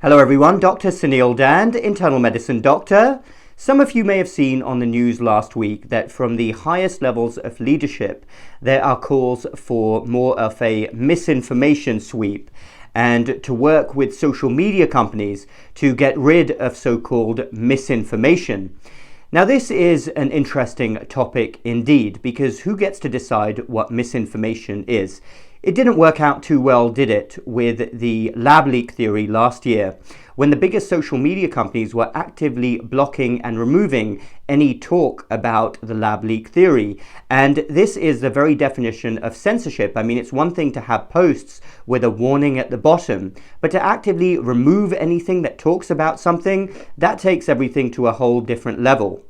Hello everyone, Dr. Suneel Dhand, internal medicine doctor. Some of you may have seen on the news last week that from the highest levels of leadership, there are calls for more of a misinformation sweep and to work with social media companies to get rid of so-called misinformation. Now this is an interesting topic indeed, because who gets to decide what misinformation is? It didn't work out too well, did it, with the lab leak theory last year, when the biggest social media companies were actively blocking and removing any talk about the lab leak theory. And this is the very definition of censorship. I mean, it's one thing to have posts with a warning at the bottom, but to actively remove anything that talks about something, that takes everything to a whole different level.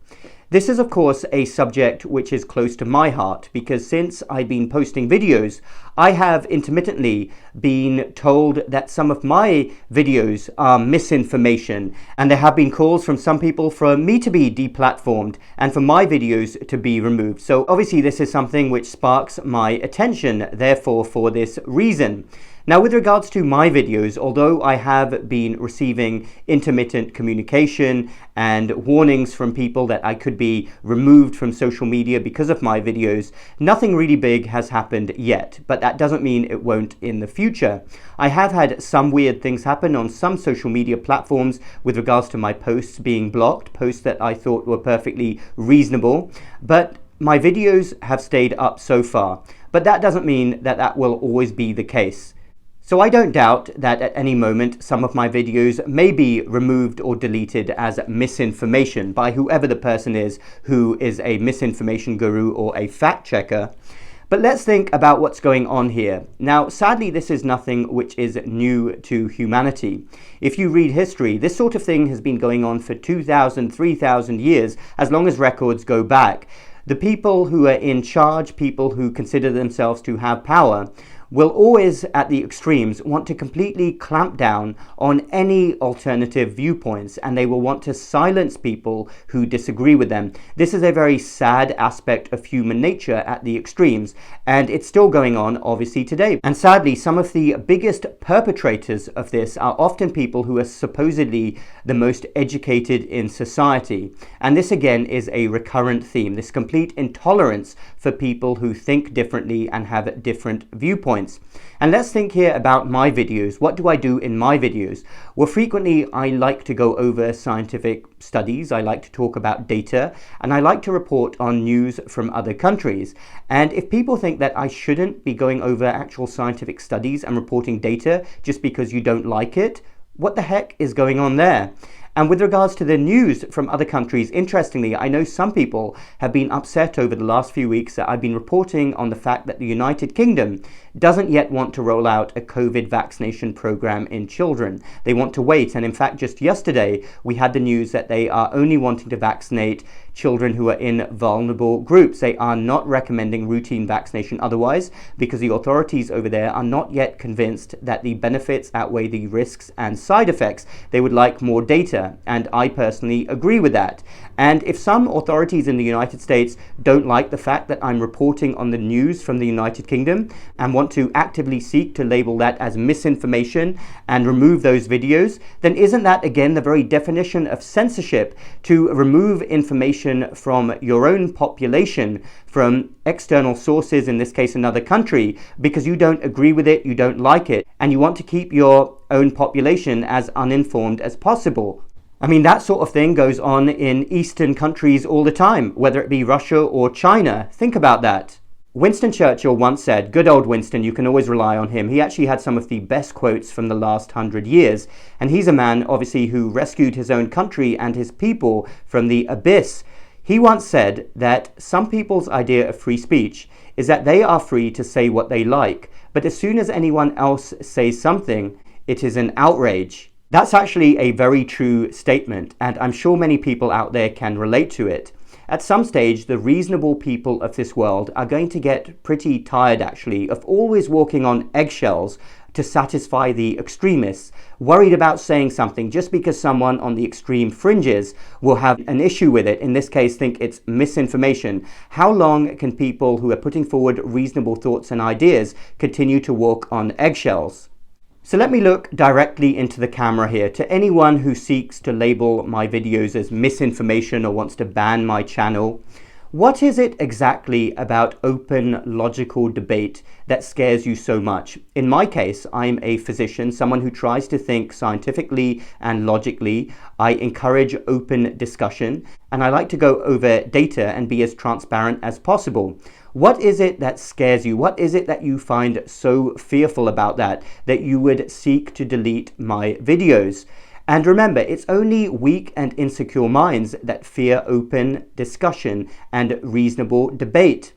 This is, of course, a subject which is close to my heart, because since I've been posting videos, I have intermittently been told that some of my videos are misinformation, and there have been calls from some people for me to be deplatformed and for my videos to be removed. So obviously this is something which sparks my attention, therefore for this reason. Now, with regards to my videos, although I have been receiving intermittent communication and warnings from people that I could be removed from social media because of my videos, nothing really big has happened yet, but that doesn't mean it won't in the future. I have had some weird things happen on some social media platforms with regards to my posts being blocked, posts that I thought were perfectly reasonable, but my videos have stayed up so far. But that doesn't mean that that will always be the case. So I don't doubt that at any moment some of my videos may be removed or deleted as misinformation by whoever the person is who is a misinformation guru or a fact checker. But let's think about what's going on here. Now, sadly, this is nothing which is new to humanity. If you read history, this sort of thing has been going on for 2,000, 3,000 years, as long as records go back. The people who are in charge, people who consider themselves to have power, will always, at the extremes, want to completely clamp down on any alternative viewpoints, and they will want to silence people who disagree with them. This is a very sad aspect of human nature at the extremes, and it's still going on, obviously, today. And sadly, some of the biggest perpetrators of this are often people who are supposedly the most educated in society. And this, again, is a recurrent theme, this complete intolerance for people who think differently and have different viewpoints. And let's think here about my videos. What do I do in my videos? Well, frequently I like to go over scientific studies, I like to talk about data, and I like to report on news from other countries. And if people think that I shouldn't be going over actual scientific studies and reporting data just because you don't like it, what the heck is going on there? And with regards to the news from other countries, interestingly, I know some people have been upset over the last few weeks that I've been reporting on the fact that the United Kingdom doesn't yet want to roll out a COVID vaccination program in children. They want to wait. And in fact, just yesterday, we had the news that they are only wanting to vaccinate children who are in vulnerable groups. They are not recommending routine vaccination otherwise, because the authorities over there are not yet convinced that the benefits outweigh the risks and side effects. They would like more data, and I personally agree with that. And if some authorities in the United States don't like the fact that I'm reporting on the news from the United Kingdom and want to actively seek to label that as misinformation and remove those videos, then isn't that again the very definition of censorship, to remove information from your own population, from external sources, in this case another country, because you don't agree with it, you don't like it, and you want to keep your own population as uninformed as possible? I mean, that sort of thing goes on in Eastern countries all the time, whether it be Russia or China. Think about that. Winston Churchill once said, good old Winston, you can always rely on him. He actually had some of the best quotes from the last 100 years. And he's a man, obviously, who rescued his own country and his people from the abyss. He once said that some people's idea of free speech is that they are free to say what they like, but as soon as anyone else says something, it is an outrage. That's actually a very true statement, and I'm sure many people out there can relate to it. At some stage, the reasonable people of this world are going to get pretty tired, actually, of always walking on eggshells to satisfy the extremists, worried about saying something just because someone on the extreme fringes will have an issue with it, in this case think it's misinformation. How long can people who are putting forward reasonable thoughts and ideas continue to walk on eggshells? So let me look directly into the camera here. To anyone who seeks to label my videos as misinformation or wants to ban my channel, what is it exactly about open, logical debate that scares you so much? In my case, I'm a physician, someone who tries to think scientifically and logically. I encourage open discussion, and I like to go over data and be as transparent as possible. What is it that scares you? What is it that you find so fearful about that you would seek to delete my videos? And remember, it's only weak and insecure minds that fear open discussion and reasonable debate.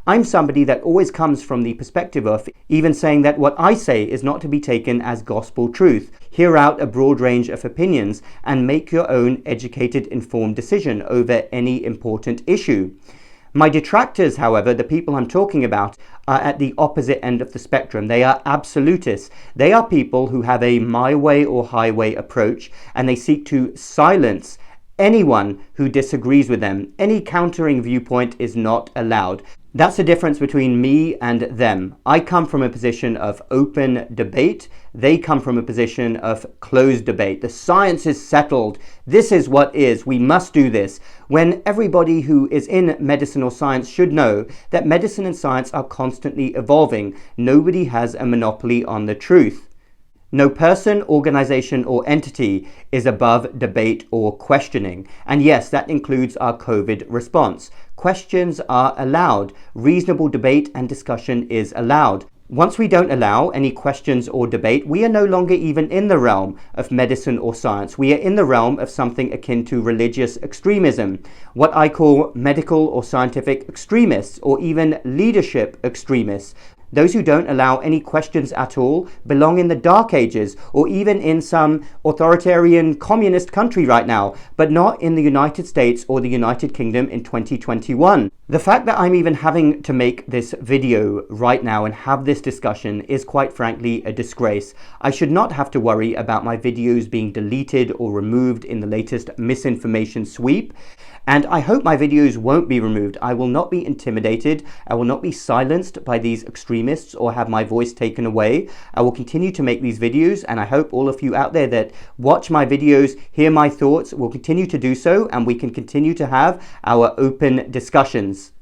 I'm somebody that always comes from the perspective of even saying that what I say is not to be taken as gospel truth. Hear out a broad range of opinions and make your own educated, informed decision over any important issue. My detractors, however, the people I'm talking about, are at the opposite end of the spectrum. They are absolutists. They are people who have a my way or highway approach, and they seek to silence anyone who disagrees with them. Any countering viewpoint is not allowed. That's the difference between me and them. I come from a position of open debate. They come from a position of closed debate. The science is settled. This is what is. We must do this. When everybody who is in medicine or science should know that medicine and science are constantly evolving. Nobody has a monopoly on the truth. No person, organization, or entity is above debate or questioning. And yes, that includes our COVID response. Questions are allowed. Reasonable debate and discussion is allowed. Once we don't allow any questions or debate, we are no longer even in the realm of medicine or science. We are in the realm of something akin to religious extremism, what I call medical or scientific extremists, or even leadership extremists. Those who don't allow any questions at all belong in the Dark Ages, or even in some authoritarian communist country right now, but not in the United States or the United Kingdom in 2021. The fact that I'm even having to make this video right now and have this discussion is quite frankly a disgrace. I should not have to worry about my videos being deleted or removed in the latest misinformation sweep. And I hope my videos won't be removed. I will not be intimidated. I will not be silenced by these extremists or have my voice taken away. I will continue to make these videos, and I hope all of you out there that watch my videos, hear my thoughts, will continue to do so, and we can continue to have our open discussions.